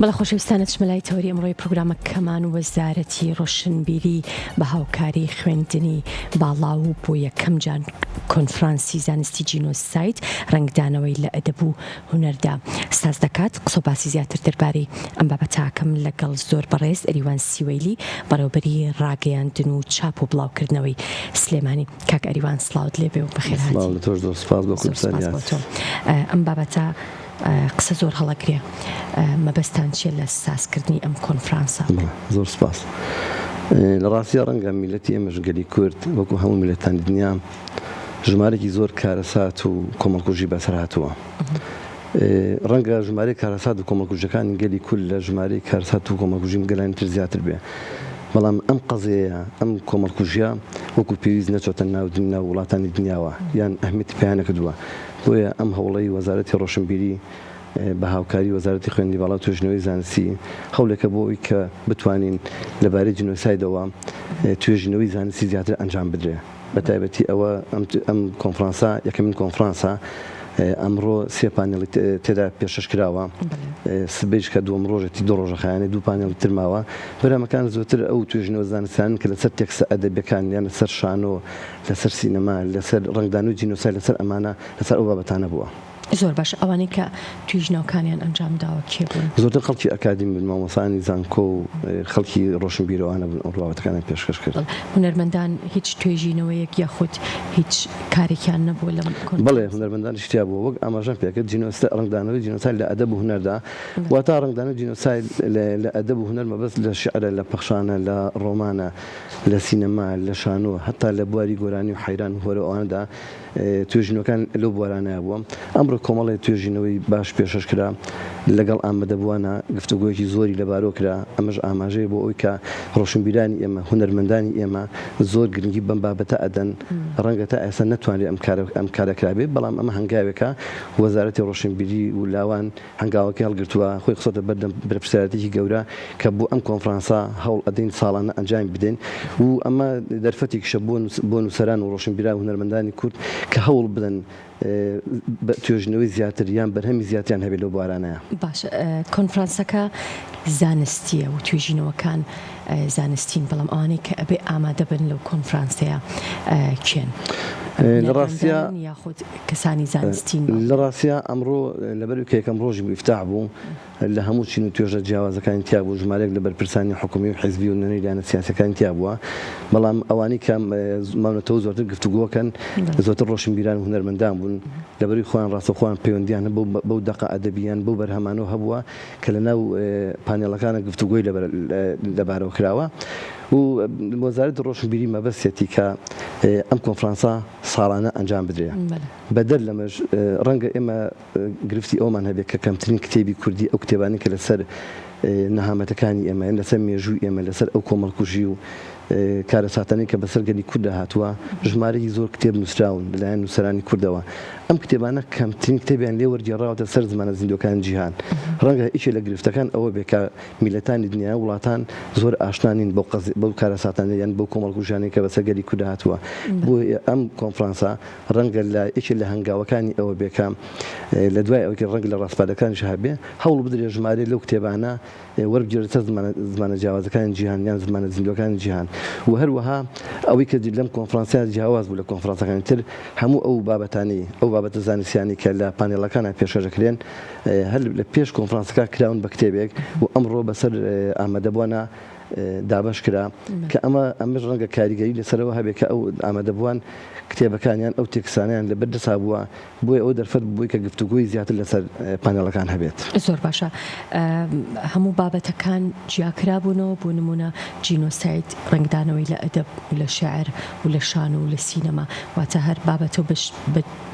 بەڵە خۆشەویستانە چمەلای تەوەری ئەمڕۆی پرۆگرامەکەمان وەزارەتی ڕۆشنبیری بە هاوکاری خوێندنی باڵا و بۆ یەکەم جار کۆنفرانسی زانستی جینۆسایت ڕنگدانەوەی لە ئەدەب و هونەردا ساز دەکات. قسە و باسی زیاتر دەربارەی ئەم بابەتاکەم لەگەڵ زۆر بەڕێز ئەریوان سیوەیلی بەڕێوەبەری ڕاگەیاندن و چاپ و بڵاوکردنەوەی سلێمانی. کاک ئەریوان سڵاوت لێبێ و بەخێرهاتی. ئەم بابەتە قسە زۆر هەڵەگرێ، مەبەستان چیە لە سازکردنی ئەم کۆنفرانسە؟ زۆر سپاس. لە ڕاستیە ڕەنگە میلەتی ئێمەش گەلی کورد وەکو هەموو میلەتانی دنیا ژمارەی زۆر کارەسات و کۆمەڵکوژی بەسەر هاتووە. ڕەنگە ژمارەی کارەسات و کۆمەڵکوژەکانی گەلی کورد لە ژمارەی کارەسات و کۆمەڵکوژی گەلانی تر زیاتر بێ، بەڵام ئەم قەزەیە ئەم کۆمەڵکوژیە وەکو پێویست نەچۆتە ناو وڵاتانی دنیاوە یان ئەهمیەتی پێیان نەکردووە. بۆیە ئەم هەوڵەی وەزارەتی ڕۆشنبیری بە هاوکاری وەزارەتی خوێندنی باڵا و توێژینەوەی زانستی هەوڵێکە بۆ ئەوەی کە بتوانین لەبارەی جینۆسایدەوە توێژینەوەی زانستی زیاتر ئەنجام بدرێ. بەتایبەتی ئەوە ئەم کۆنفرانسە یەکەمین کۆنفرانسە ئەمڕۆ سێ پانێڵی تێدا پێشەش کراوە، سبەیش کە دووەم ڕۆژێتی دو ڕۆژەخایانەی دوو پانێڵی ترماوە. بەرامەکان زۆرتر ئەو توێژینەوە زانستیان کە لەسەر تێکسە ئەدەبیەکان یان لەسەر شانۆ، لەسەر سینەما، لەسەر ڕنگدان و جینۆسای، لەسەر ئەمانە لەسەر ئەو بابەتانە بووە. زۆر باش. ئەوانەی کە توێژینەوەکانیان ئەنجام داوە کێ بوون؟ زۆرتر خەڵکی ئەکادیمی بن، مامۆسانی زانکۆ و خەڵکی ڕۆشنبیرەوانە بن ئەو بابەتەکانیان پێشکەش کرد. هونەرمەندان هیچ توێژینەوەیەک یاخود هیچ کارێکیان نەبووە لەم کۆنفرانسە؟ بەڵێ، هونەرمەندان شتیا بووە وەک ئاماژەم پێکرد ڕنگدانەوەی جینۆسای لە ئەدەب و هونەردا. واتە ڕنگدانەوەی جینۆسای لە ئەدەب و هونەر مەبەست لە شیعرە، لە پەخشانە، لە ڕۆمانە، لە سینەما، لە شانۆ، هەتا لە بواری گۆرانی و حەیران و هۆرە ئەوانەدا توێژینەوەکان لەو بوارانەیە بووە. ئەمڕۆ کۆمەڵی توێژینەوەی باش پێشەش کرا لەگەڵ ئامادەبووانە گفتوگۆیەکی زۆری لەبارۆ کرا. ئەمەش ئاماژەیە بۆ ئەوی کە ڕۆشنبیرانی ئێمە، هونەرمەندانی ئێمە زۆر گرنگی بەم بابەتە ئەدەن. ڕەنگە تا ئێستا نەتوانێت ئەم کارەکرابێت، بەڵام ئەمە هەنگاوێکە وەزارەتی ڕۆشنبیری و لاوان هەنگاوەکە هەڵگرتووە، خۆی خسۆتە بەردەم بەرپرسیارەتێکی گەورە کە بۆ ئەم کۆنفرانسە هەوڵ ئەدەین ساڵانە ئەنجام بدەین. و ئەمە دەرفەتێکیشە بۆ نووسەران و ڕۆشنبیران و هونەرمەندانی کورد کە هەوڵ بدەن توێژینەوەی زیاتر یان بەرهەمی زیاتریان هەبێت لەو بوارانەیە. باش. کۆنفرانسەکە زانستیە و توێژینەوەکان زانستین، بەڵام ئەوانەی کە ئەبێ ئامادە بن لەو کۆنفرانسەیە کێن؟ لە ڕاستیە یاخود کەسانی زانستین؟ لە ڕاستیە ئەمڕۆ لەبەر کە یەکەم ڕۆژی ئیفتاح بوو لە هەموو چین و توێژە جیاوازەکانی تیا بوو، ژمارەیەک لە بەرپرسانی حکومی و حیزبی و نەنەیدانە سیاسەکانی تیا بووە. بەڵام ئەوانەی کە ماونەتەوە زۆرتر گفتوگۆکەن زۆرتر ڕۆشنبیران و هونەرمەندان بوون، لەبەری خۆیان ڕاستەوخۆیان پەیوەندیان بەو دەقە ئەدەبیان بەو بەرهەمانەوە هەبووە کە لەناو پانێڵەکانە گفتوگۆی لەبارەوە کراوە. و وەزارەتی ڕۆشنبیری مەبەستێتی کە ئەم کۆنفرانسە ساڵانە ئەنجام بدرێ. بەدەر لەمەش ڕەنگە ئێمە گرفتی ئەومان هەبێت کە کەمترین کتێبی کوردی ئەو کتێبانی کە لەسەر نەهامەتەکانی ئێمە، لەسەر مێژووی ئێمە، لەسەر ئەو کۆمەڵکوژی و کارەساتانەی کە بەسەر گەلی کوردە هاتووە، ژمارەی زۆر کتێب نووسراون لەلایەن نووسەرانی کوردەوە. ئەم کتێبانە کەمترین کتێبیان لێ وەرگێڕاوەتە سەر زمانە زیندوەکانی جیهان. ڕەنگە هیچ لە گرفتەکان ئەوە بێ کە میلەتانی دنیا وڵاتان زۆر ئاشنانین بەو کارەساتانە یان بەو کۆمەڵکوژانەی کە بەسەر گەلی کوردە هاتووە. بۆ ئەم کۆنفرانسە ڕەنگە لە یەکێک لە هەنگاوەکانی ئەوە بێ کە لە دوای ئەوەی ڕەنگە لە ڕاستپالەکانیش هەبێ هەوڵ بدرێ ژمارە لەو کتێبانە وەربگێڕێتە زمانە جیاوازەکانی جیهان یان زمانە زیندوەکانی جیهان. و هەروەها ئەوەی کە لەم کۆنفرانسیان جیاواز بوو لە کۆنفرانسەکانی تر هەموو ئەو بابەتانی، ئەو بابەتە زانستیانی کە لە پانێڵەکانە پێشەژەکرێن هەر لە پێش کۆنفرانسەکە کراون بە کتێبێک و ئەمڕۆ بەسەر ئامادەبووانە دابش کرا کە ئەمەش ڕەنگە کاریگەری لەسەرەوە هەبێت کە ئەو ئامادەبووان کتێبەکانیان ئەو تێکسانیان لە بەردەسا بووە، بۆی ئەو دەرفەت بووی کە گفتوگۆی زیاتر لەسەر پانێڵەکان هەبێت. زۆر باشە. هەموو بابەتەکان جیاکرابوونەوە، بۆ نمونە جینۆسایت ڕنگدانەوەی لە ئەدەب و لە شێعر و لە شان و لە سینەما، واتە هەر بابەتە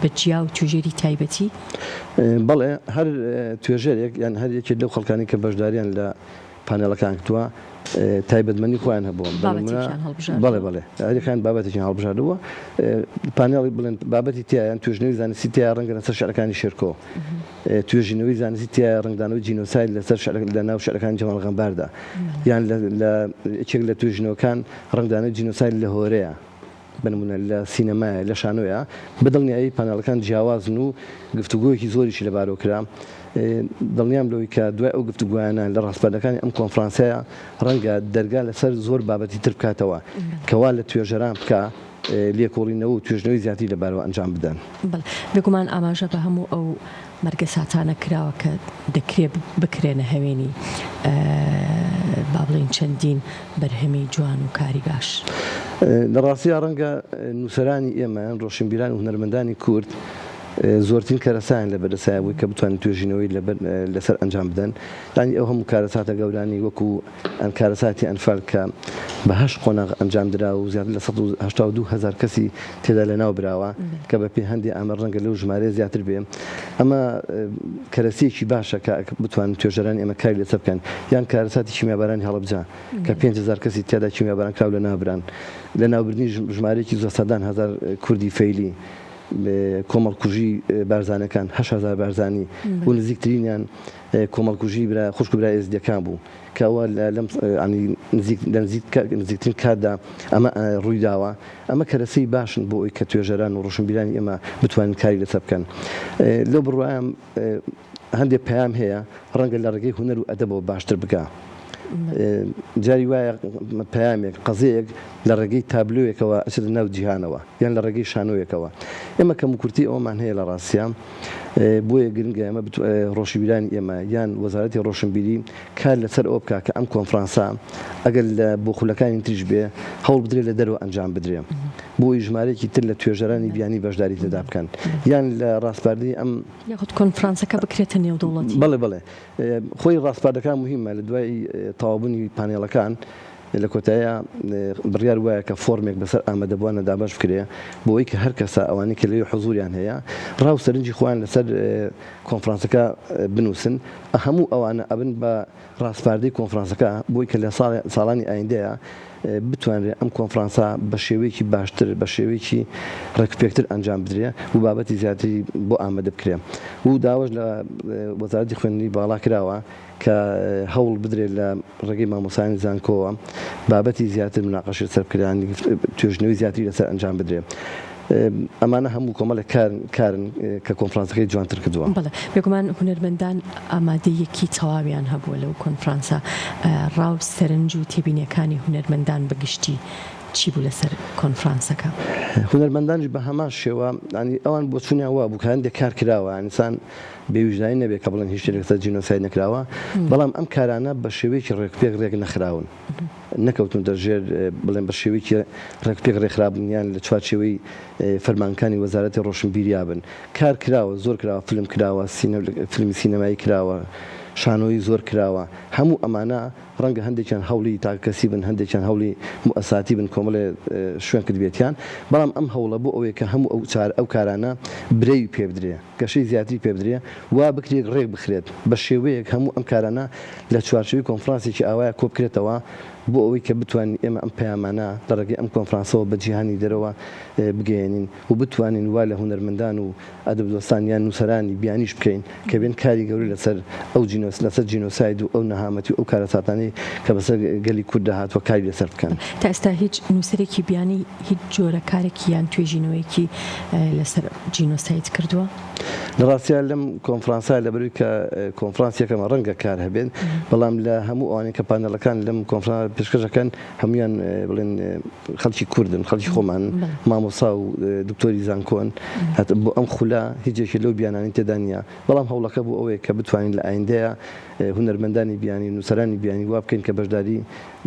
بە جیا و توێژێری تایبەتی؟ بەڵێ، هەر توێژێرێک یان هەر یەکێک لەو خەڵکانی کە بەشداریان لە پانێڵەکان کردووە تایبەتمەنی خۆیان هەبووە. بەڵێ هەریەکان بابەتێکیان هەڵبژاردووە. پانێڵی بڵێن بابەتی تیایان توێژنەوەی زانستی تیا ڕەنگە لەسەر شێعرەکانی شێرکۆ، توێژینەوەی زانستی تیا ڕنگدانەوەی جینۆسایت لەسەر لە ناو شێعرەکانی جەمال غەمباردا، یان لە یەکێک لە توێژینەوەکان ڕنگدانەوەی جینۆسایت لە هۆرەیە. بنمونە لە سینەمایە لە شانۆیە بەدڵنیایی پانێڵەکان جیاوازن و گفتوگۆیەکی زۆریشی لەبارەوە کرا دڵنیام لەوەی کە دوای ئەو گفتوگویانە لە ڕاستپەردەکانی ئەم کۆنفرانسایە ڕەنگە دەرگا لەسەر زۆر بابەتی تر بکاتەوە کەوا لە توێژەران بکە لێکۆڵینەوە و توێژنەوەی زیاتری لەبارەوە ئەنجام بدەن. بێگومان ئاماژە بە هەموو ئەو مەرگە ساتانە کراوە کە دەکرێت بکرێنە هەوێنی با بڵێن چەندین بەرهەمی جوان و کاری باش. لە ڕاستیە ڕەنگە نووسەرانی ئێمە ڕۆشنبیران و هونەرمەندانی کورد زۆرترین کارەسایان لە بەردەسایەوەی کە بتوانن توێژینەوەی لەسەر ئەنجام بدەن ینی ئەو هەموو کارەساتە گەورانی وەکو ئەن کارەساتی ئەنفال کە بە 8 قۆناغ ئەنجام درا و زیاتر لە 182,000 کەسی تێدا لەناو براوە کە بە پێی هەندی ئەمە ڕەنگە لەو ژمارە زیاتر بێ ئەمە کەرەسیەکی باشە کە بتوانن توێژەرانی ئێمە کاری لەسەر بکەن یان کارەساتی کیمیابارانی هەڵەبجە کە 5,000 کەسی تێدا کیمیاباران کراو لە ناوبران لە ناوبردنی ژمارەیەکی زۆر سەدان هەزار کوردی فەیلی کۆمەڵکوژی بارزانەکان 8,000 بارزانی و نزیکترینیان کۆمەڵکوژی خوشک برای ئێزدیەکان بوو کەەوە لە نزیکترین کاتدا ئەمە ڕوویداوە ئەمە کەرەسەی باشن بۆ ئەوی کە توێژەران و ڕۆشنبیرانی ئێمە بتوانین کاری لەسەر بکەن. لەو بڕوایم هەندێک پەیام هەیە ڕەنگە لە ڕێگەی هونەر و ئەدەبەوە باشتر بکە. جاری وایە پەیامێک قەزەیەک لە ڕێگەی تابلۆیەکەوە ئەچێتە ناو جیهانەوە یان لە ڕێگەی شانۆیەکەوە ئێمە کەم و کورتی ئەومان هەیە لە ڕاستیان بۆیە گرنگە ئێمە ڕۆشنبیرانی ئێمە یان وەزارەتی ڕۆشنبیری کار لەسەر ئەو بکە کە ئەم کۆنفرانسا ئەگەر لە بۆ خولەکانی تریش بێ هەوڵ بدرێ لە دەرەوە ئەنجام بدرێ بۆی ژمارەیەکی تر لە توێژەرانی بیانی بەشداری تێدا بکەن یان لە ڕاستپاردەی ئەم یاخود کۆنفرانسەکە بکرێتە نێودەوڵەتی. بەڵێ خۆی ڕاستپاردەکان مهمە لە دوای تەواوبوونی پانێڵەکان لە کۆتایە بڕیار وایە کە فۆرمێک بەسەر ئامادەبووانە دابش بکرێ بۆ ئەوەی کە هەر کەسە ئەوانەی کە لەوێ حوزوریان هەیە ڕاو سەرنجی خۆیان لەسەر کۆنفرانسەکە بنووسن هەموو ئەوانە ئەبن بە ڕاستپاردەی کۆنفرانسەکە بۆی کە لە ساڵانی ئایندەیە بتوانرێت ئەم کۆنفرانسا بە شێوەیەکی باشتر بە شێوەیەکی ڕێکپێکتر ئەنجام بدرێ و بابەتی زیاتری بۆ ئامادە بکرێ و داوەش لە وەزارەتی خوێندنی باڵا کراوە کە هەوڵ بدرێت لە ڕێگەی مامۆسایانی زانکۆوە بابەتی زیاتر مناقەشی سەرکردانی توێژنەوەی زیاتری لەسەر ئەنجام بدرێ. ئەمانە هەموو کۆمەڵێک کارن کە کۆنفرانسەکەی جوانتر کردووە. بەڵێ بێگومان هونەرمەندان ئامادەیەکی تەواویان هەبووە لەو کۆنفرانسا ڕاو سەرنج و تێبینیەکانی هونەرمەندان بەگشتی چی بوو لەسەر کۆنفرانسەکە؟ هونەرمەندانش بە هەمان شێوە ئەوان بۆ چوونیان وا بوو کە هەندێک کار کراوە ئینسان بێویژدانی نەبێت کە بڵێن هیچ شتێک لەسەر جینۆساید نەکراوە بەڵام ئەم کارانە بە شێوەیەکی ڕێکپێک ڕێک نەخراون نەکەوتون دەژێر بڵێن بە شێوەیەکی ڕێکپێک ڕێکخرابنیان لە چوارچێوەی فەرمانەکانی وەزارەتی ڕۆشنبیریا بن کار کراوە زۆر کراوە فیلم کراوە فیلمی سینەمایی کراوە شانۆی زۆر کراوە هەموو ئەمانە ڕەنگە هەندێکیان هەوڵی تاکەسی بن هەندێکیان هەوڵی مؤسساتی بن کۆمەڵێ شوێن کردبێتیان بەڵام ئەم هەوڵە بۆ ئەوەیە کە هەموو ئەو کارانە برێوی پێ بدرێ گەشەی زیاتری پێ بدرێ وا بکرێت ڕێک بخرێت بە شێوەیەک هەموو ئەم کارانە لە چوارچێوەی کۆنفرانسێکی ئاوایە کۆ بکرێتەوە بۆ ئەوەی کە بتوانین ئێمە ئەم پەیامانە لە ڕێگەی ئەم کۆنفرانسەوە بە جیهانی دەرەوە بگەێنین و بتوانین وا لە هونەرمەندان و ئەدەبدۆستان یان نووسەرانی بیانیش بکەین کە بێن کاری گەوری لەسەر ئەو لەسەر جینۆساید و ئەو نەهامەتی و ئەو کارەساتانەی کە بەسەر گەلی کورد داهاتوە کاری لەسەر بکەن. تا ئێستا هیچ نووسەرێکی بیانی هیچ جۆرە کارێکی یان توێژینەوەیەکی لەسەر جینۆساید کردووە؟ لە ڕاستیە لەم کۆنفرانسا لەبەروی کە کۆنفرانسیەکەمە ڕەنگە کار هەبێن بەڵام لە هەموو ئەوانەی کە پانێڵەکان لەم کۆنفرانس پێشکەشەکەن هەمویان بڵێن خەڵکی کوردن خەڵکی خۆمان مامۆسا و دکتۆری زانکۆن بۆ ئەم خولا هیچێکی لەو بیانانی تێدا نیە بەڵام هەوڵەکە بۆ ئەوەیە کە بتوانین لە ئایندەیە هونەرمەندانی بیانی نووسەرانی بیانی وا بکەین کە بەشداری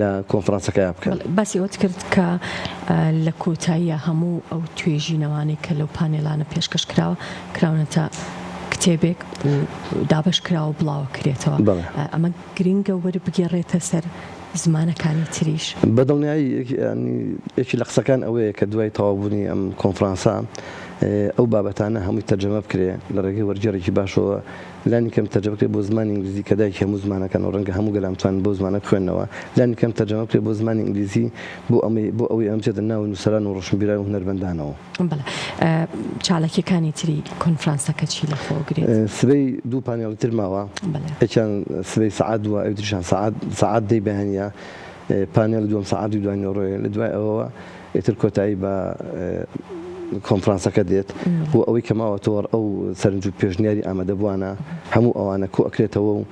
لە کۆنفرانسەکە بکەن. باسی ئەوت کرد کە لە کۆتاییە هەموو ئەو توێژینەوانەی کە لەو پانێڵانە پێشکەش کراونەتە کتێبێک و دابش کراوە بڵاوە کرێتەوە ئەمە گرنگە وەربگێڕێتە سەر زمانەکانی تریش. بەدڵنیایی یەکی لە قسەکان ئەوەیە کە دوای تەواوبوونی ئەم کۆنفرانسا ئەو بابەتانە هەمووی تەرجەمە بکرێ لە ڕێگەی وەرگێڕێکی باشەوە لانی کەم تەرجەمە بکرێت بۆ زمانی ئینگلیزی کە دایکی هەموو زمانەکان و ڕەنگە هەموو گەلامتوان بۆ زمانە بخوێنەوە لانی کەم تەرجەمە بکرێت بۆ زمانی ئینگلیزی بۆ ئەوەی ئەم بچێتە ناو نووسەران و ڕۆشنبیران و هونەرمەندانەوە. بەڵێ چالاکیەکانی تری کۆنفرانسەکە چی لەخۆگرێت؟ سبەی دوو پانێڵی تر ماوە یەکیان سبەی سەعات دووە ئەو تریشان سەعات دەی بەهەنیە پانێڵ دووەم سەعاتی دوای نۆڕۆیە لە دوای ئەوەوە ئیتر کۆتایی بە کۆنفرانسەکە دێت و ئەوەی کەماوەتەوە ئەو سەرنج و پێشنیاری ئامادەبووانە هەموو ئەوانە کۆ ئەکرێتەوە و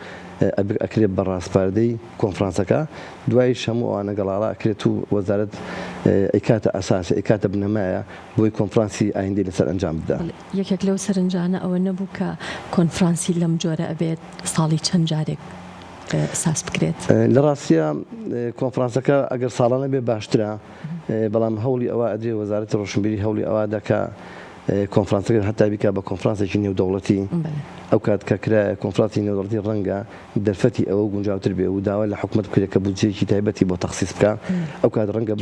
ئەکرێت بە ڕاستپاردەی کۆنفرانسەکە دوایش هەموو ئەوانە گەڵاڵا ئەکرێت و وەزارەت ئەیکاتە ئەساسە ئەیکاتە بنەمایە بۆی کۆنفرانسی ئایندەی لەسەر ئەنجام بدە. یەکێک لەو سەرنجانە ئەوە نەبوو کە کۆنفرانسی لەم جۆرە ئەبێت ساڵی چەند جارێک ساس بکرێت. لە ڕاستیە کۆنفرانسەکە ئەگەر ساڵانە بێ باشترە، بەڵام هەوڵی ئەوە ئەدرێ وەزارەتی ڕۆشنبیری هەوڵی ئەوە دەکا کۆنفرانسەکە هەتا بیکا بە کۆنفرانسێکی نێودەوڵەتی ئەو کات کە کرا کۆنفرانسی نێودەوڵەتی ڕەنگە دەرفەتی ئەوە گونجاوتر بێ و داوا لە حکوومەت بکرێت کە بودجەیەکی تایبەتی بۆ تەخسیس بکە ئەو کات ڕەنگە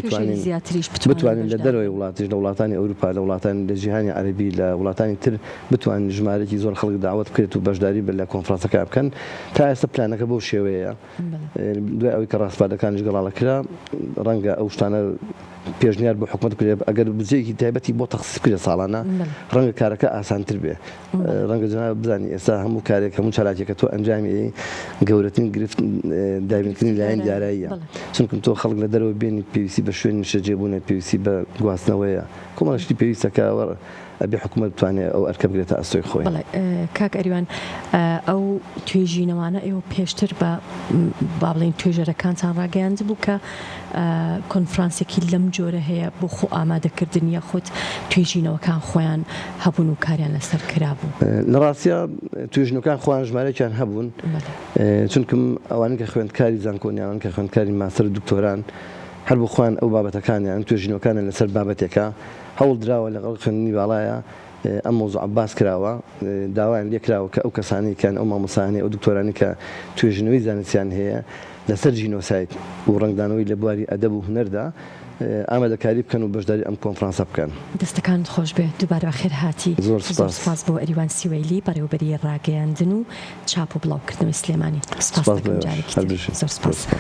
بتوانین لە دەرەوەی وڵاتیش لە وڵاتانی ئەوروپا لە وڵاتانی لە جیهانی عەرەبی لە وڵاتانی تر بتوانین ژمارەی زۆر خەڵک داوەت بکرێت و بەشداری بە لە کۆنفرانسەکە بکەن. تا ئێستا پلانەکە بەو شێوەیە دوای ئەوەی کە ڕاستپاردەکانیش گەڵاڵە کرا ڕەنگە ئەو شتانە پێشنیار بۆ حکوومەت کرێت ئەگەر بودجەیەکی تایبەتی بۆ تەخسیس بکرێت ساڵانە ڕەنگە کارەکە ئاسانتر بێ. ڕەنگە جەناب بزانین ئێستا هەموو کارێک هەموو چالاکێکە تۆ ئەنجامی گەورەترین گرفت دابینکردنی لایەن دیاراییە، چونکە تۆ خەڵک لە دەرەوە بێنی پێویستی بە شوێنی شەجێبوونێت پێویستی بە گواستنەوەیە کۆمەڵشتی پێویستەکە ئەبێ حکوومەت بتوانێت ئەو ئەرکە بگرێتە ئەستۆی خۆی. کاک ئەریوان ئەو توێژینەوانە ئێوە پێشتر بە با بڵێن توێژەرەکانتان ڕاگەیاند بوو کە کۆنفرانسێکی لەم جۆرە هەیە بۆ خۆ ئامادەکردنی یاخود توێژینەوەکان خۆیان هەبوون و کاریان لەسەر کرابوو؟ لە ڕاستیە توێژینەکان خۆیان ژمارەیەکیان هەبوون، چونکەم ئەوانەی کە خوێندکاری زانکۆنیان کە خوێندکاری ماستەر و دکتۆران هەر بۆ خۆیان ئەو بابەتەکانیان توێژینەوەکانیان لەسەر بابەتێکە هەوڵ درراوە لەگەڵ خوێندنی باڵایە ئەم مۆزوع باس کراوە، داوایان لێکراوە کە ئەو کەسانی کەن ئەو مامۆسانی ئەو دکتۆرانی کە توێژینەوەی زانستیان هەیە لەسەر ژینۆسایت و ڕنگدانەوەی لە بواری ئەدەب و هونەردا ئامادەکاری بکەن و بەشداری ئەم کۆنفرانسە بکەن. دەستەکانت خۆش بێ، دووبارە خێر هاتی. زۆر سپاس بۆ ئەریوان سیوەیلی بەڕێوەبەری ڕاگەیاندن و چاپ و بڵاوکردنەوەی سلێمانی. سپاس دەکەم جارێکی تر. زۆر سپاس.